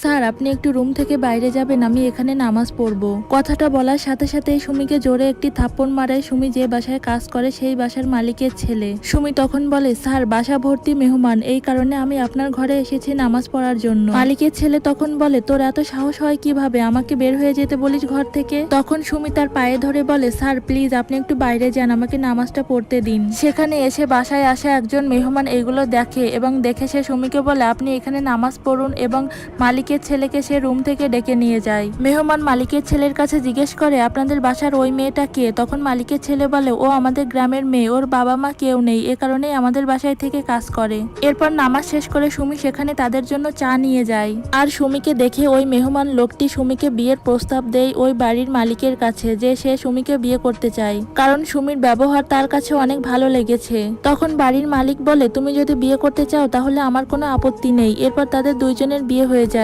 Sir আপনি একটু room থেকে বাইরে যাবেন, আমি এখানে নামাজ পড়বো। কথাটা বলার সাথে সাথে সুমিকে জোরে একটি থাপ্পড় মারে সুমি যে বাসায় কাজ করে সেই বাসার মালিকের ছেলে। সুমি তখন বলে, স্যার বাসা ভর্তি মেহমান, এই কারণে আমি আপনার ঘরে এসেছি নামাজ পড়ার জন্য। মালিকের ছেলে তখন বলে, তোর এত সাহস হয় কিভাবে, আমাকে বের হয়ে যেতে বলিস ঘর থেকে? তখন সুমি তার পায়ে ধরে বলে, স্যার প্লিজ আপনি একটু বাইরে যান, আমাকে নামাজটা পড়তে দিন। সেখানে এসে বাসায় আসা একজন মেহমান এইগুলো দেখে এবং দেখে সে সুমিকে বলে, আপনি এখানে নামাজ পড়ুন, এবং মালিকের ছেলেকে সে রুম থেকে ডেকে নিয়ে যায়। মেহমান মালিকের ছেলের কাছে জিজ্ঞেস করে, আপনাদের বাসার ওই মেয়েটা কে? তখন মালিকের ছেলে বলে, ও আমাদের গ্রামের মেয়ে, ওর বাবা মা কেউ নেই, এ কারণেই আমাদের বাসায় থেকে কাজ করে। এরপর নামাজ শেষ করে সুমি সেখানে তাদের জন্য চা নিয়ে যায়। আর সুমিকে দেখে ওই মেহমান লোকটি সুমিকে বিয়ের প্রস্তাব দেয় ওই বাড়ির মালিকের কাছে, যে সে সুমিকে বিয়ে করতে চায়, কারণ সুমির ব্যবহার তার কাছে অনেক ভালো লেগেছে। তখন বাড়ির মালিক বলে, তুমি যদি বিয়ে করতে চাও তাহলে আমার কোনো আপত্তি নেই। এরপর তাদের দুইজনের বিয়ে হয়ে যায়।